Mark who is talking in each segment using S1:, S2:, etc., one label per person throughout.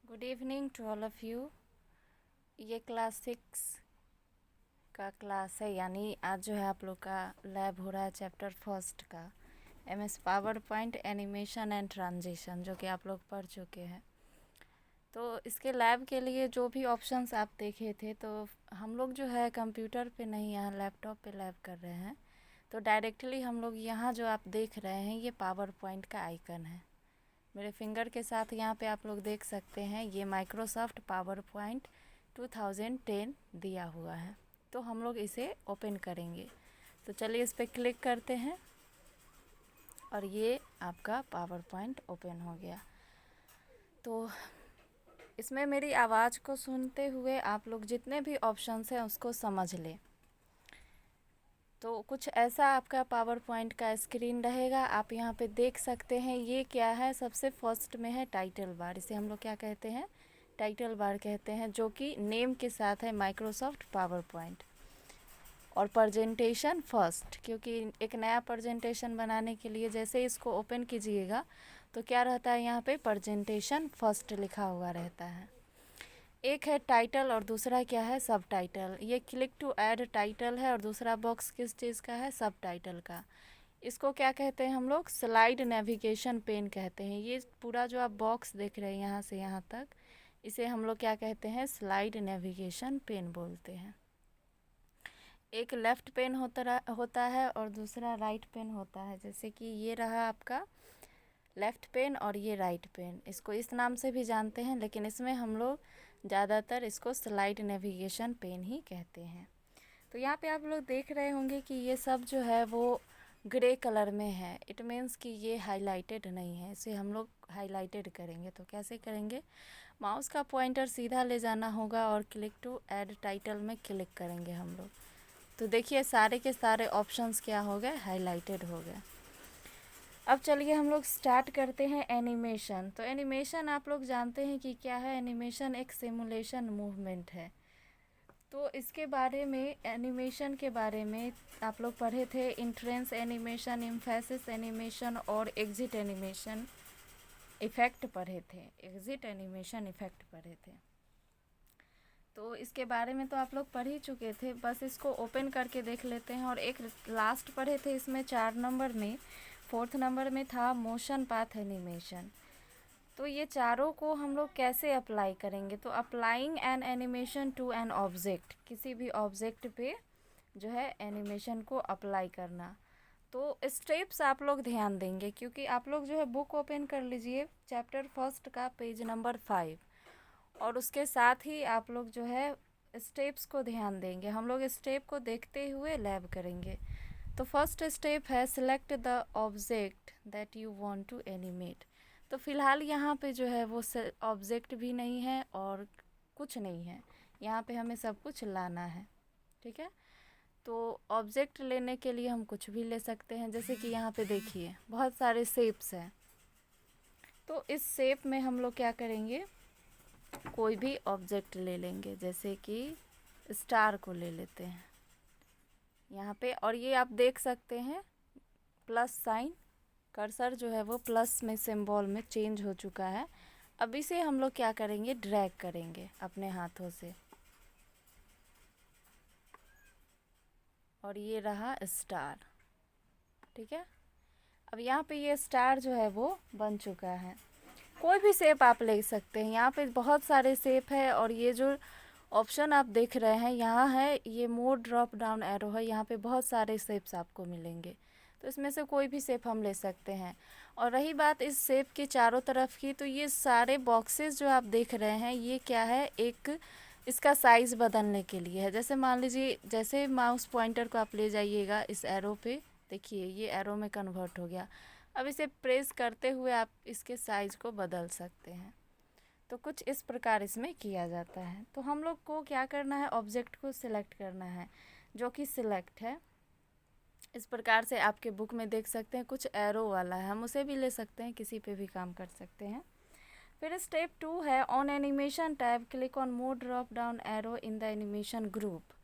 S1: Good evening to all of you. ये class 6 का class है, यानी आज जो है आप लोग का लैब हो रहा है चैप्टर फर्स्ट का MS power point animation and transition, जो कि आप लोग पढ़ चुके हैं। तो इसके लैब के लिए जो भी ऑप्शंस आप देखे थे, तो हम लोग जो है कंप्यूटर पे नहीं, यहाँ लैपटॉप पे लैब कर रहे हैं। तो डायरेक्टली हम लोग यहाँ जो आप देख रहे हैं ये पावर पॉइंट का आइकन है। मेरे फिंगर के साथ यहाँ पे आप लोग देख सकते हैं ये माइक्रोसॉफ्ट पावर पॉइंट 2010 दिया हुआ है। तो हम लोग इसे ओपन करेंगे। तो चलिए इस पर क्लिक करते हैं और ये आपका पावर पॉइंट ओपन हो गया। तो इसमें मेरी आवाज़ को सुनते हुए आप लोग जितने भी ऑप्शंस हैं उसको समझ लें। तो कुछ ऐसा आपका पावर पॉइंट का स्क्रीन रहेगा, आप यहाँ पे देख सकते हैं। ये क्या है, सबसे फर्स्ट में है टाइटल बार। इसे हम लोग क्या कहते हैं, टाइटल बार कहते हैं, जो कि नेम के साथ है माइक्रोसॉफ्ट पावर पॉइंट। और प्रेजेंटेशन फर्स्ट, क्योंकि एक नया प्रेजेंटेशन बनाने के लिए जैसे इसको ओपन कीजिएगा तो क्या रहता है, यहाँ पे प्रेजेंटेशन फर्स्ट लिखा हुआ रहता है। एक है टाइटल और दूसरा क्या है, सब टाइटल। ये क्लिक टू ऐड टाइटल है और दूसरा बॉक्स किस चीज़ का है, सब टाइटल का। इसको क्या कहते हैं हम लोग, स्लाइड नेविगेशन पेन कहते हैं। ये पूरा जो आप बॉक्स देख रहे हैं यहाँ से यहाँ तक, इसे हम लोग क्या कहते हैं, स्लाइड नेविगेशन पेन बोलते हैं। एक लेफ़्ट पेन होता है और दूसरा राइट पेन होता है। जैसे कि ये रहा आपका लेफ़्ट पेन और ये राइट पेन, इसको इस नाम से भी जानते हैं, लेकिन इसमें हम लोग ज़्यादातर इसको स्लाइड नेविगेशन पेन ही कहते हैं। तो यहाँ पे आप लोग देख रहे होंगे कि ये सब जो है वो ग्रे कलर में है। इट मीन्स कि ये हाईलाइटेड नहीं है, इसे हम लोग हाईलाइटेड करेंगे। तो कैसे करेंगे, माउस का पॉइंटर सीधा ले जाना होगा और क्लिक टू ऐड टाइटल में क्लिक करेंगे हम लोग। तो देखिए सारे के सारे ऑप्शंस क्या हो गए, हाईलाइटेड हो गए। अब चलिए हम लोग स्टार्ट करते हैं एनिमेशन। तो एनिमेशन आप लोग जानते हैं कि क्या है, एनिमेशन एक सिमुलेशन मूवमेंट है। तो इसके बारे में, एनिमेशन के बारे में आप लोग पढ़े थे, इंट्रेंस एनिमेशन, एम्फेसिस एनिमेशन और एग्जिट एनिमेशन इफ़ेक्ट पढ़े थे। एग्जिट एनिमेशन इफ़ेक्ट पढ़े थे। तो इसके बारे में तो आप लोग पढ़ ही चुके थे, बस इसको ओपन करके देख लेते हैं। और एक लास्ट पढ़े थे, इसमें 4 नंबर में, 4th नंबर में था मोशन पाथ एनिमेशन। तो ये चारों को हम लोग कैसे अप्लाई करेंगे, तो applying an animation to an object, किसी भी ऑब्जेक्ट पे जो है एनिमेशन को अप्लाई करना। तो स्टेप्स आप लोग ध्यान देंगे, क्योंकि आप लोग जो है बुक ओपन कर लीजिए चैप्टर फर्स्ट का पेज नंबर 5, और उसके साथ ही आप लोग जो है स्टेप्स को ध्यान देंगे। हम लोग स्टेप को देखते हुए लैब करेंगे। तो फर्स्ट स्टेप है select the object that you want to animate. तो फ़िलहाल यहाँ पे जो है वो ऑब्जेक्ट भी नहीं है और कुछ नहीं है, यहाँ पे हमें सब कुछ लाना है। ठीक है, तो ऑब्जेक्ट लेने के लिए हम कुछ भी ले सकते हैं। जैसे कि यहाँ पे देखिए बहुत सारे शेप्स हैं, तो इस शेप में हम लोग क्या करेंगे, कोई भी ऑब्जेक्ट ले लेंगे। जैसे कि स्टार को ले लेते हैं यहाँ पे, और ये आप देख सकते हैं प्लस साइन, कर्सर जो है वो प्लस में सिंबल में चेंज हो चुका है। अब इसे हम लोग क्या करेंगे, ड्रैग करेंगे अपने हाथों से, और ये रहा स्टार। ठीक है, अब यहाँ पे ये स्टार जो है वो बन चुका है। कोई भी शेप आप ले सकते हैं, यहाँ पे बहुत सारे शेप है। और ये जो ऑप्शन आप देख रहे हैं यहाँ है, ये मोर ड्रॉप डाउन एरो है, यहाँ पे बहुत सारे शेप्स आपको मिलेंगे। तो इसमें से कोई भी शेप हम ले सकते हैं। और रही बात इस शेप के चारों तरफ की, तो ये सारे बॉक्सेस जो आप देख रहे हैं ये क्या है, एक इसका साइज़ बदलने के लिए है। जैसे मान लीजिए, जैसे माउस पॉइंटर को आप ले जाइएगा इस एरो पे, देखिए ये एरो में कन्वर्ट हो गया। अब इसे प्रेस करते हुए आप इसके साइज़ को बदल सकते हैं। तो कुछ इस प्रकार इसमें किया जाता है। तो हम लोग को क्या करना है, ऑब्जेक्ट को सिलेक्ट करना है, जो कि सिलेक्ट है। इस प्रकार से आपके बुक में देख सकते हैं कुछ एरो वाला है, हम उसे भी ले सकते हैं, किसी पे भी काम कर सकते हैं। फिर स्टेप 2 है on animation tab click on more drop down arrow in the animation group.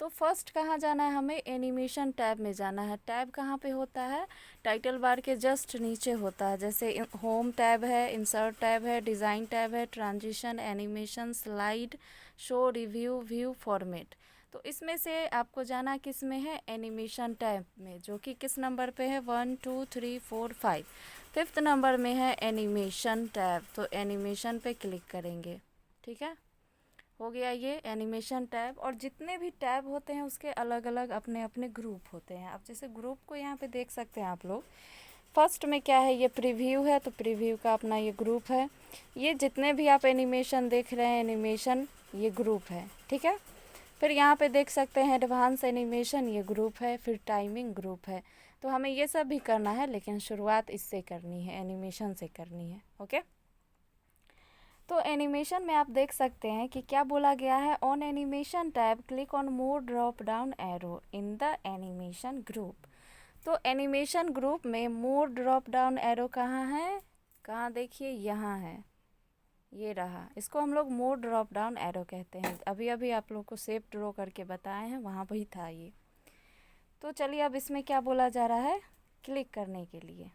S1: तो फर्स्ट कहाँ जाना है हमें, एनिमेशन टैब में जाना है। टैब कहाँ पे होता है, टाइटल बार के जस्ट नीचे होता है। जैसे होम टैब है, इंसर्ट टैब है, डिज़ाइन टैब है, transition, animation, slide, show, review, view, format. तो इसमें से आपको जाना किस में है, एनिमेशन टैब में, जो कि किस नंबर पे है, 1 2 3 4 5, 5th नंबर में है एनिमेशन टैब। तो एनिमेशन पे क्लिक करेंगे। ठीक है, हो गया ये एनिमेशन टैब। और जितने भी टैब होते हैं उसके अलग अलग अपने अपने ग्रुप होते हैं। अब जैसे ग्रुप को यहाँ पे देख सकते हैं आप लोग। फर्स्ट में क्या है, ये प्रीव्यू है, तो प्रीव्यू का अपना ये ग्रुप है। ये जितने भी आप एनिमेशन देख रहे हैं, एनिमेशन ये ग्रुप है। ठीक है, फिर यहाँ पे देख सकते हैं एडवांस एनिमेशन, ये ग्रुप है। फिर टाइमिंग ग्रुप है। तो हमें ये सब भी करना है, लेकिन शुरुआत इससे करनी है, एनिमेशन से करनी है। ओके, तो एनिमेशन में आप देख सकते हैं कि क्या बोला गया है, on animation tab click on more drop down arrow in the animation group. तो एनिमेशन ग्रुप में मोर ड्रॉप डाउन एरो कहाँ है, कहाँ देखिए, यहाँ है, ये रहा। इसको हम लोग मोर ड्रॉप डाउन एरो कहते हैं। अभी अभी आप लोग को शेप ड्रॉ करके बताए हैं, वहाँ पर ही था ये। तो चलिए, अब इसमें क्या बोला जा रहा है, क्लिक करने के लिए,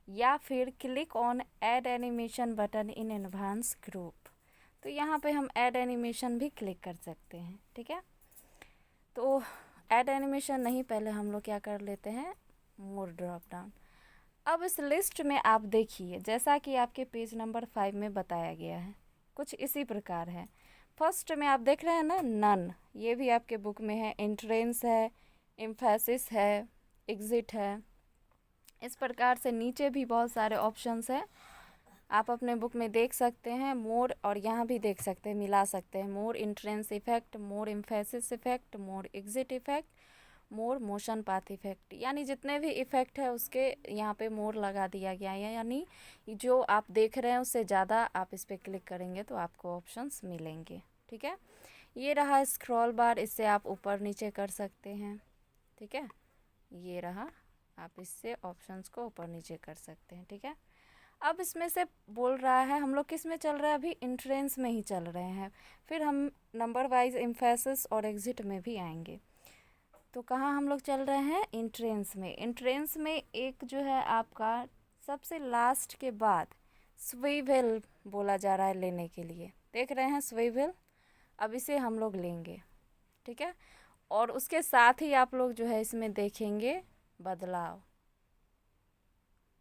S1: या फिर click on add animation button in advance group. तो यहाँ पे हम ऐड एनिमेशन भी क्लिक कर सकते हैं। ठीक है, तो ऐड एनिमेशन नहीं, पहले हम लोग क्या कर लेते हैं, मोर ड्रॉप डाउन। अब इस लिस्ट में आप देखिए, जैसा कि आपके पेज नंबर 5 में बताया गया है, कुछ इसी प्रकार है। फर्स्ट में आप देख रहे हैं ना, नन, ये भी आपके बुक में है। एंट्रेंस है, एम्फेसिस है, एग्जिट है। इस प्रकार से नीचे भी बहुत सारे ऑप्शंस हैं, आप अपने बुक में देख सकते हैं। मोर, और यहाँ भी देख सकते हैं, मिला सकते हैं। मोर एंट्रेंस इफेक्ट, मोर एम्फेसिस इफेक्ट, मोर एग्जिट इफेक्ट, मोर मोशन पाथ इफेक्ट, यानी जितने भी इफेक्ट है उसके यहाँ पे मोर लगा दिया गया है। यानी जो आप देख रहे हैं उससे ज़्यादा आप इस पर क्लिक करेंगे तो आपको ऑप्शंस मिलेंगे। ठीक है, ये रहा स्क्रॉल बार, इससे आप ऊपर नीचे कर सकते हैं। ठीक है, ये रहा, आप इससे ऑप्शंस को ऊपर नीचे कर सकते हैं। ठीक है, अब इसमें से बोल रहा है, हम लोग किस में चल रहे हैं अभी, इंट्रेंस में ही चल रहे हैं। फिर हम नंबर वाइज एम्फेसिस और एग्जिट में भी आएंगे। तो कहाँ हम लोग चल रहे हैं, इंट्रेंस में। इंट्रेंस में एक जो है आपका सबसे लास्ट के बाद स्विवेल बोला जा रहा है लेने के लिए, देख रहे हैं स्विवेल, अब इसे हम लोग लेंगे। ठीक है, और उसके साथ ही आप लोग जो है इसमें देखेंगे बदलाव।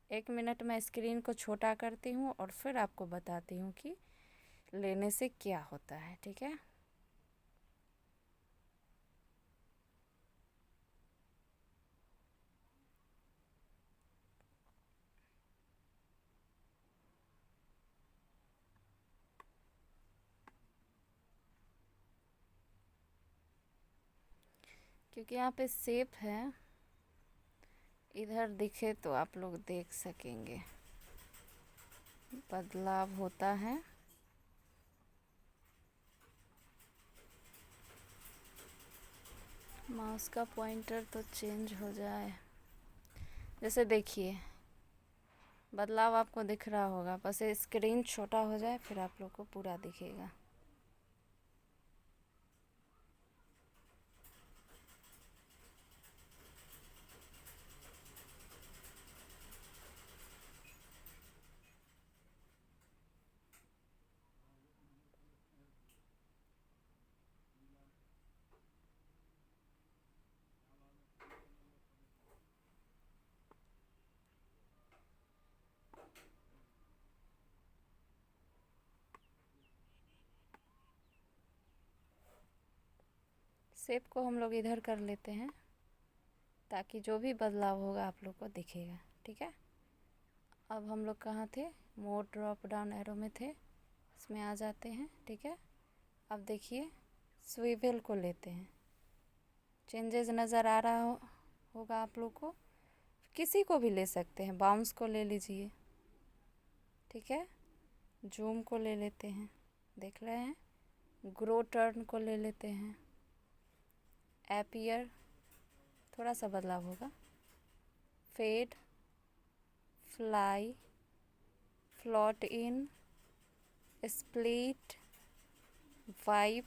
S1: 1 मिनट में स्क्रीन को छोटा करती हूँ और फिर आपको बताती हूँ कि लेने से क्या होता है। ठीक है, क्योंकि यहाँ पे शेप है, इधर दिखे तो आप लोग देख सकेंगे बदलाव होता है। माउस का पॉइंटर तो चेंज हो जाए, जैसे देखिए बदलाव आपको दिख रहा होगा, बस ये स्क्रीन छोटा हो जाए फिर आप लोग को पूरा दिखेगा। शेप को हम लोग इधर कर लेते हैं ताकि जो भी बदलाव होगा आप लोग को दिखेगा। ठीक है, अब हम लोग कहाँ थे, मोर ड्रॉप डाउन एरो में थे, इसमें आ जाते हैं। ठीक है, अब देखिए स्विवेल को लेते हैं, चेंजेस नज़र आ रहा होगा आप लोग को। किसी को भी ले सकते हैं, बाउंस को ले लीजिए। ठीक है, जूम को ले लेते हैं, देख रहे हैं, ग्रो टर्न को ले लेते हैं, एपियर थोड़ा सा बदलाव होगा, fade, fly, float in, split, wipe,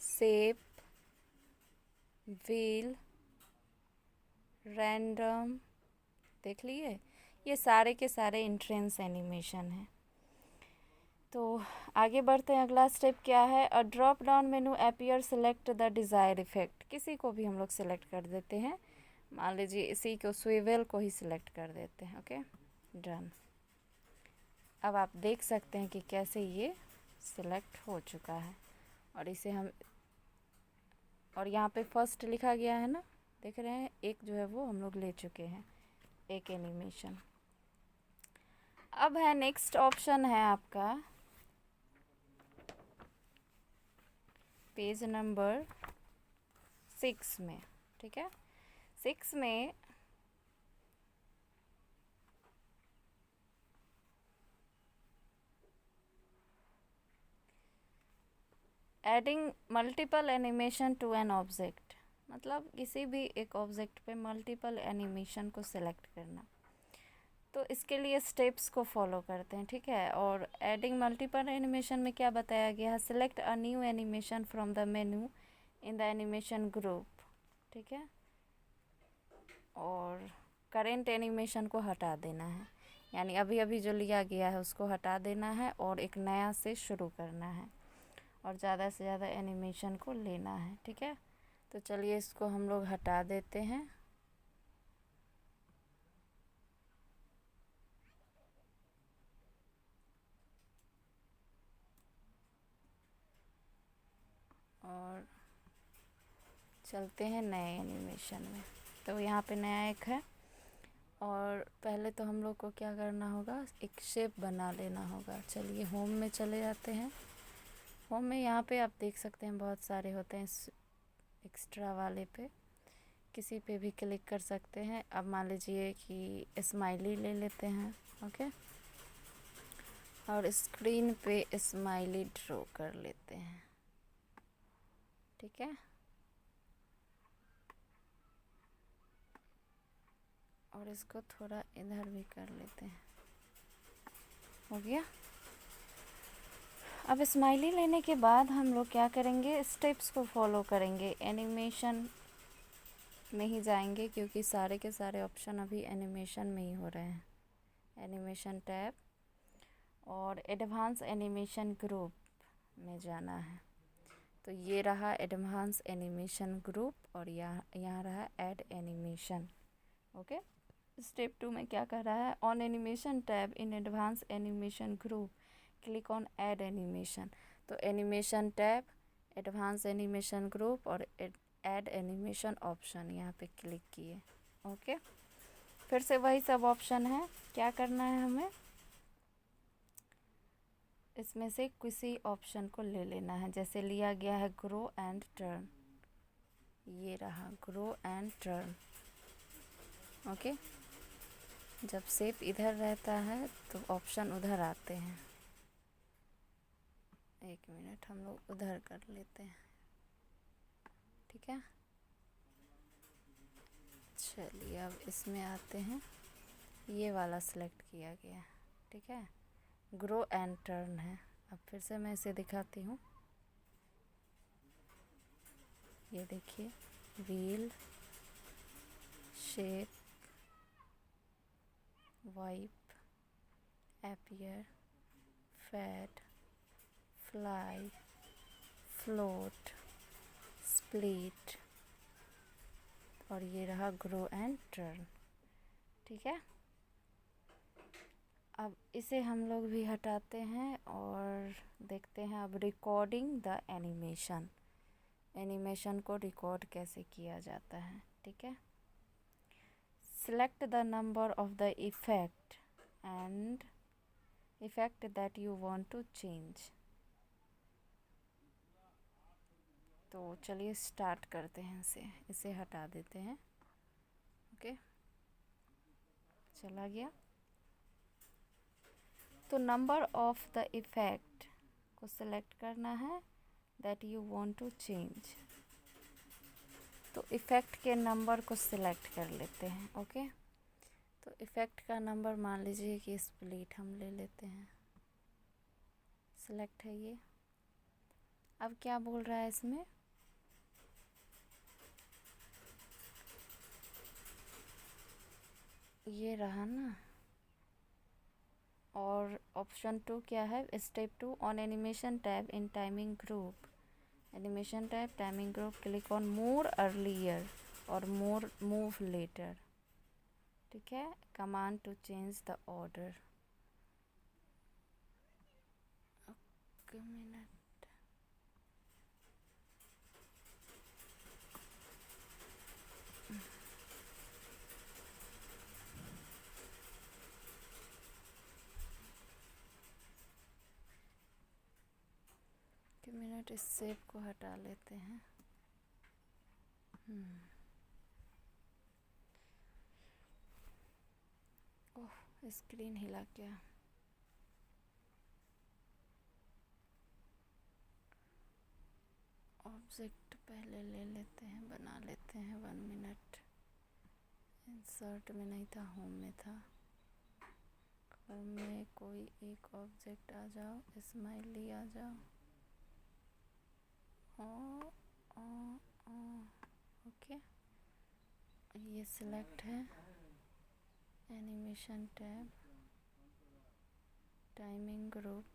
S1: shape, wheel, random, देख लिए, ये सारे के सारे इंट्रेंस एनिमेशन हैं। तो आगे बढ़ते हैं। अगला स्टेप क्या है? A drop down menu appear, select the desire effect. किसी को भी हम लोग सेलेक्ट कर देते हैं, मान लीजिए इसी को, स्विवेल को ही सिलेक्ट कर देते हैं। Okay, done. अब आप देख सकते हैं कि कैसे ये सिलेक्ट हो चुका है, और इसे हम, और यहाँ पे फर्स्ट लिखा गया है ना, देख रहे हैं, एक जो है वो हम लोग ले चुके हैं, एक एनिमेशन। अब है नेक्स्ट ऑप्शन है आपका पेज नंबर 6 में। ठीक है, 6 में adding multiple animation to an object, मतलब किसी भी एक ऑब्जेक्ट पे मल्टीपल एनिमेशन को सिलेक्ट करना। तो इसके लिए स्टेप्स को फॉलो करते हैं। ठीक है, और एडिंग मल्टीपल एनिमेशन में क्या बताया गया है? Select a new animation from the menu in the animation group. ठीक है, और करेंट एनिमेशन को हटा देना है, यानी अभी अभी जो लिया गया है उसको हटा देना है और एक नया से शुरू करना है, और ज़्यादा से ज़्यादा एनिमेशन को लेना है। ठीक है, तो चलिए इसको हम लोग हटा देते हैं। और चलते हैं नए एनिमेशन में। तो यहाँ पे नया एक है, और पहले तो हम लोग को क्या करना होगा? एक शेप बना लेना होगा। चलिए होम में चले जाते हैं। होम में यहाँ पे आप देख सकते हैं बहुत सारे होते हैं, एक्स्ट्रा वाले पे किसी पे भी क्लिक कर सकते हैं। अब मान लीजिए कि स्माइली ले लेते हैं। ओके, और स्क्रीन पे स्माइली ड्रॉ कर लेते हैं। ठीक है, और इसको थोड़ा इधर भी कर लेते हैं। हो गया। अब स्माइली लेने के बाद हम लोग क्या करेंगे? स्टेप्स को फॉलो करेंगे, एनिमेशन में ही जाएंगे, क्योंकि सारे के सारे ऑप्शन अभी एनिमेशन में ही हो रहे हैं। एनिमेशन टैब और एडवांस एनिमेशन ग्रुप में जाना है। तो ये रहा एडवांस एनिमेशन ग्रुप, और यहाँ रहा ऐड एनिमेशन। ओके, स्टेप 2 में क्या कर रहा है? On animation tab in advance animation group click on add animation. तो animation tab, advance animation group और ऐड एनिमेशन ऑप्शन यहाँ पे क्लिक किए। ओके, फिर से वही सब ऑप्शन है। क्या करना है हमें? इसमें से किसी ऑप्शन को ले लेना है, जैसे लिया गया है ग्रो एंड टर्न, ये रहा ग्रो एंड टर्न। ओके, जब शेप इधर रहता है तो ऑप्शन उधर आते हैं। एक मिनट, हम लोग उधर कर लेते हैं। ठीक है, चलिए अब इसमें आते हैं। ये वाला सिलेक्ट किया गया। ठीक है, ग्रो एंड टर्न है। अब फिर से मैं इसे दिखाती हूँ। ये देखिए, wheel, shape, wipe, appear, fat, fly, float, split, और ये रहा ग्रो एंड टर्न। ठीक है, अब इसे हम लोग भी हटाते हैं और देखते हैं अब रिकॉर्डिंग द एनिमेशन। एनिमेशन को रिकॉर्ड कैसे किया जाता है। ठीक है, select the number of the effect and effect that you want to change. तो चलिए स्टार्ट करते हैं। इसे हटा देते हैं। ओके, चला गया। तो नंबर ऑफ द इफेक्ट को सिलेक्ट करना है that you want to change. तो इफ़ेक्ट के नंबर को सिलेक्ट कर लेते हैं। ओके, तो इफ़ेक्ट का नंबर मान लीजिए कि स्प्लिट हम ले लेते हैं। सिलेक्ट है ये। अब क्या बोल रहा है इसमें? ये रहा ना। और ऑप्शन 2 क्या है? Step 2, on animation tab in timing group, animation tab timing group, click on more earlier और मोर मूव लेटर। ठीक है, command to change the order. Minute, इस सेव को हटा लेते हैं। ओह, स्क्रीन हिला क्या? ऑब्जेक्ट पहले ले लेते हैं, बना लेते हैं। 1 मिनट। इंसर्ट में नहीं था, होम में था। होम में कोई एक ऑब्जेक्ट आ जाओ, स्माइली आ जाओ। ओके, ये सिलेक्ट है। एनिमेशन टैब, टाइमिंग ग्रुप,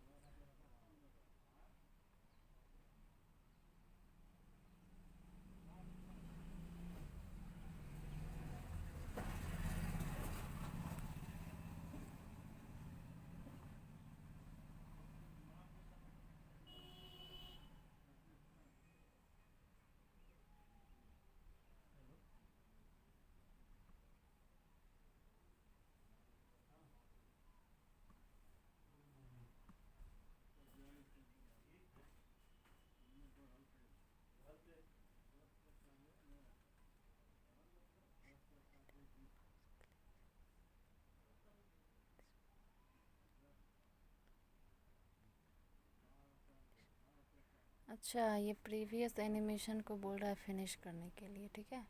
S1: अच्छा, ये प्रीवियस एनिमेशन को बोल रहा है फिनिश करने के लिए। ठीक है,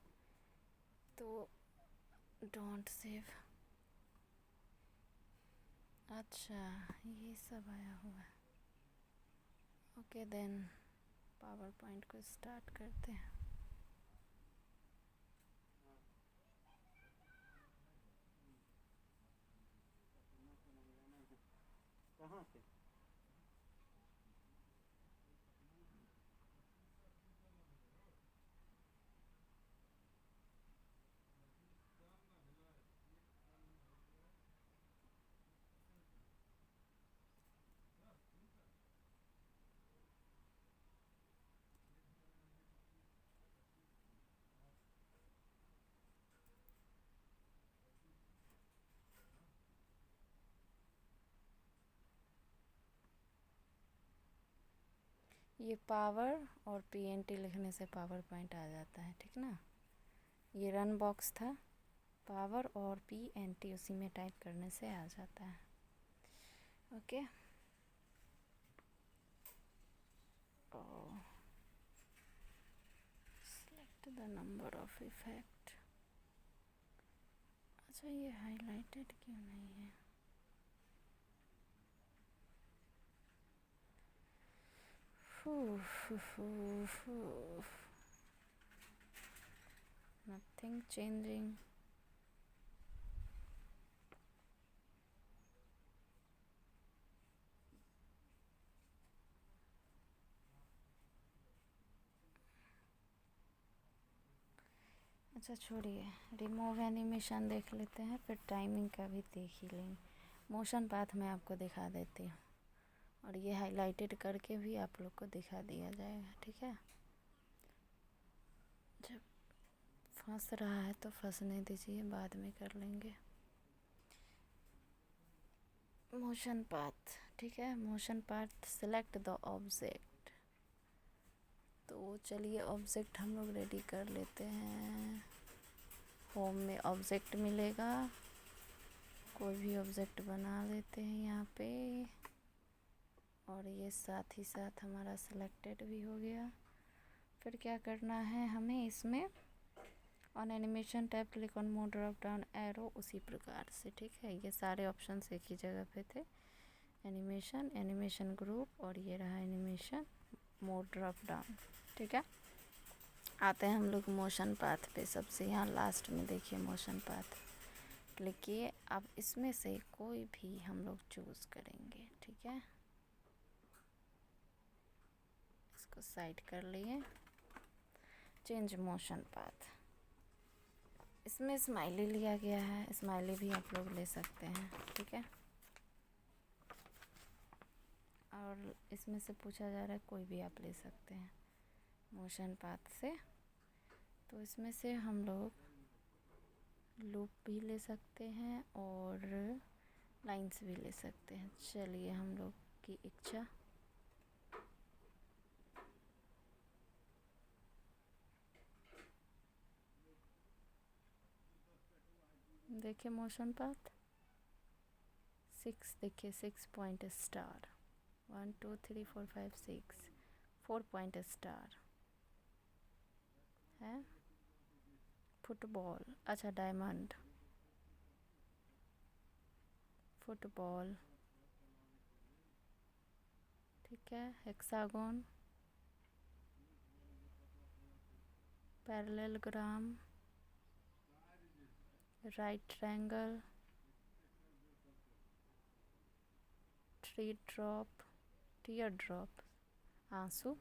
S1: तो डोंट सेव। अच्छा, ये सब आया हुआ है। ओके देन, पावर पॉइंट को स्टार्ट करते हैं।
S2: कहाँ से?
S1: ये पावर और PNT लिखने से पावर पॉइंट आ जाता है। ठीक ना, ये रन बॉक्स था, पावर और PNT उसी में टाइप करने से आ जाता है। Okay, select the number of effect. अच्छा, ये हाईलाइटेड क्यों नहीं है? Nothing changing. अच्छा छोड़िए, रिमूव एनिमेशन देख लेते हैं, फिर टाइमिंग का भी देख ही लेंगे। मोशन पाथ में आपको दिखा देती हूँ, और ये हाईलाइटेड करके भी आप लोग को दिखा दिया जाएगा। ठीक है, जब फंस रहा है तो फंसने दीजिए, बाद में कर लेंगे। मोशन पाथ, ठीक है, motion path select the object. तो चलिए ऑब्जेक्ट हम लोग रेडी कर लेते हैं। होम में ऑब्जेक्ट मिलेगा, कोई भी ऑब्जेक्ट बना लेते हैं यहाँ पे। और ये साथ ही साथ हमारा सिलेक्टेड भी हो गया। फिर क्या करना है हमें इसमें? On animation tab click on more drop down arrow, उसी प्रकार से। ठीक है, ये सारे ऑप्शन एक ही जगह पे थे। एनिमेशन, एनिमेशन ग्रुप, और ये रहा एनिमेशन मोर ड्रॉप डाउन। ठीक है, आते हैं हम लोग मोशन पाथ पे। सबसे यहाँ लास्ट में देखिए मोशन पाथ, क्लिक किए। अब इसमें से कोई भी हम लोग चूज़ करेंगे, ठीक है। इसको साइड कर लिए। चेंज मोशन पाथ, इसमें स्माइली लिया गया है, स्माइली भी आप लोग ले सकते हैं, ठीक है। और इसमें से पूछा जा रहा है कोई भी आप ले सकते हैं मोशन पाथ से। तो इसमें से हम लोग लूप भी ले सकते हैं और लाइंस भी ले सकते हैं। चलिए हम लोग की इच्छा। देखिए मोशन पाथ 6, देखिए 6 पॉइंट स्टार, 1 2 3 4 5 6, 4 पॉइंट स्टार है। फुटबॉल, अच्छा डायमंड, फुटबॉल, ठीक है। Hexagon, parallelogram, right triangle, tier drop आंसू,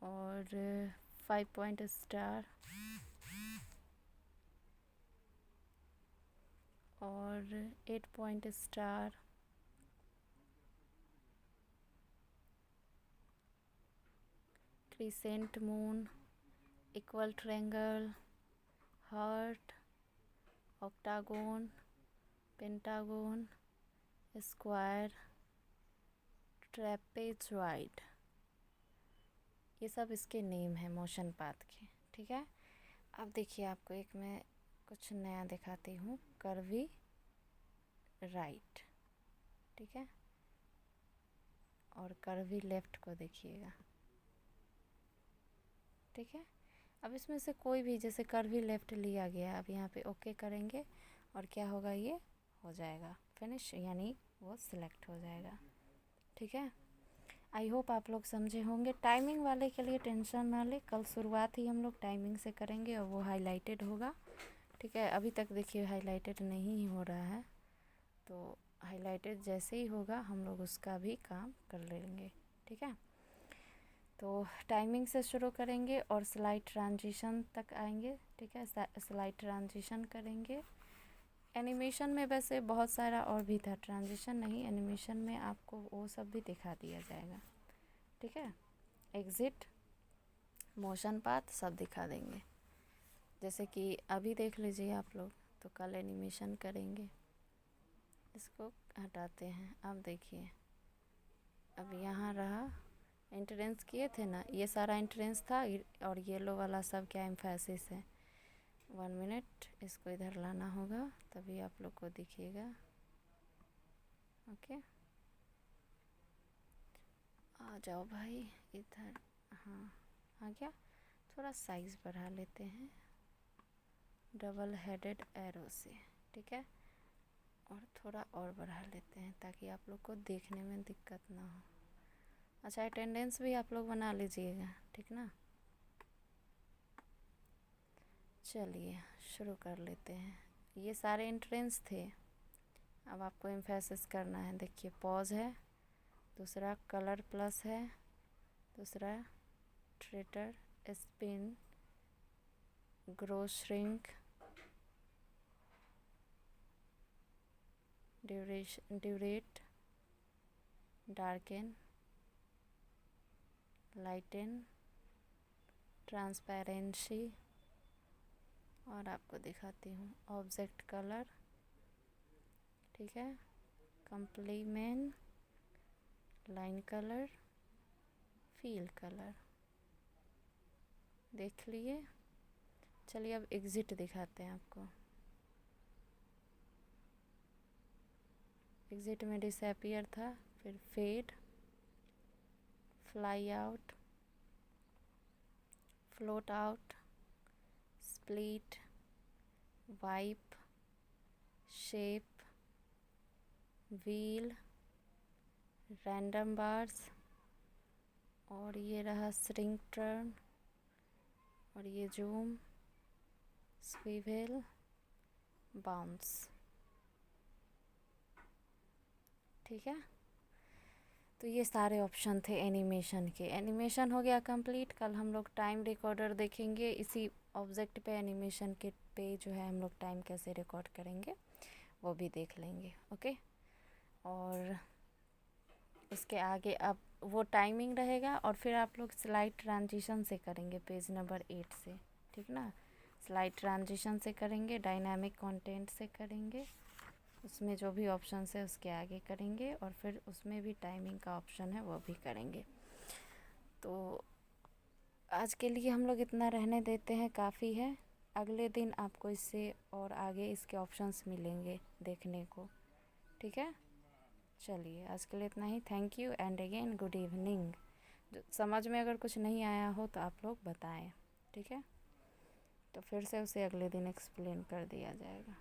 S1: और 5 पॉइंट स्टार, और 8 point star, crescent moon, equal triangle, heart, octagon, pentagon, square, trapezoid, ये सब इसके नेम है मोशन पाथ के, ठीक है। अब देखिए आपको एक मैं कुछ नया दिखाती हूँ, कर्वी राइट, ठीक है। और कर्वी लेफ़्ट को देखिएगा, ठीक है। अब इसमें से कोई भी, जैसे कर्वी लेफ़्ट लिया गया, अब यहाँ पे ओके करेंगे और क्या होगा, ये हो जाएगा फिनिश, यानी वो सिलेक्ट हो जाएगा, ठीक है। आई होप आप लोग समझे होंगे। टाइमिंग वाले के लिए टेंशन ना ले, कल शुरुआत ही हम लोग टाइमिंग से करेंगे और वो हाईलाइटेड होगा, ठीक है। अभी तक देखिए हाईलाइटेड नहीं हो रहा है, तो हाईलाइटेड जैसे ही होगा हम लोग उसका भी काम कर लेंगे, ठीक है। तो टाइमिंग से शुरू करेंगे और स्लाइड ट्रांजिशन तक आएंगे, ठीक है। स्लाइड ट्रांजिशन करेंगे। एनिमेशन में वैसे बहुत सारा और भी था, ट्रांजिशन नहीं, एनिमेशन में आपको वो सब भी दिखा दिया जाएगा, ठीक है। एग्ज़िट, मोशन पाथ सब दिखा देंगे। जैसे कि अभी देख लीजिए आप लोग, तो कल एनिमेशन करेंगे। इसको हटाते हैं। अब देखिए, अब यहाँ रहा, एंट्रेंस किए थे ना, ये सारा एंट्रेंस था और येलो वाला सब क्या एम्फेसिस है। 1 मिनट, इसको इधर लाना होगा तभी आप लोग को दिखेगा, ओके। आ जाओ भाई इधर, हाँ आ गया। थोड़ा साइज़ बढ़ा लेते हैं डबल हेडेड एरो से, ठीक है। और थोड़ा और बढ़ा लेते हैं ताकि आप लोग को देखने में दिक्कत ना हो। अच्छा, अटेंडेंस भी आप लोग बना लीजिएगा, ठीक ना। चलिए शुरू कर लेते हैं। ये सारे एंट्रेंस थे, अब आपको एम्फेसिस करना है। देखिए पॉज है, दूसरा कलर प्लस है, दूसरा teeter, spin, grow shrink, desaturate, darken, lighten, transparency, और आपको दिखाती हूँ ऑब्जेक्ट कलर, ठीक है। Complement, line colour, fill colour, देख लिए। चलिए अब एग्ज़िट दिखाते हैं आपको। एग्ज़िट में डिसअपीयर था, फिर fade, fly out, float out, split, wipe, shape, wheel, random bars, और ये रहा श्रिंक टर्न, और ये जूम, स्विवेल, बाउंस। ठीक है, तो ये सारे ऑप्शन थे एनिमेशन के। एनिमेशन हो गया कंप्लीट। कल हम लोग टाइम रिकॉर्डर देखेंगे, इसी ऑब्जेक्ट पे एनिमेशन के पे जो है हम लोग टाइम कैसे रिकॉर्ड करेंगे वो भी देख लेंगे। ओके, और उसके आगे अब वो टाइमिंग रहेगा और फिर आप लोग स्लाइड ट्रांजिशन से करेंगे पेज नंबर 8 से। ठीक ना, स्लाइड ट्रांजिशन से करेंगे, डायनामिक कंटेंट से करेंगे, उसमें जो भी ऑप्शन है उसके आगे करेंगे, और फिर उसमें भी टाइमिंग का ऑप्शन है वो भी करेंगे। तो आज के लिए हम लोग इतना रहने देते हैं, काफ़ी है। अगले दिन आपको इससे और आगे इसके ऑप्शंस मिलेंगे देखने को। ठीक है, चलिए आज के लिए इतना ही। Thank you and again good evening. समझ में अगर कुछ नहीं आया हो तो आप लोग बताएं। ठीक है, तो फिर से उसे अगले दिन एक्सप्लेन कर दिया जाएगा।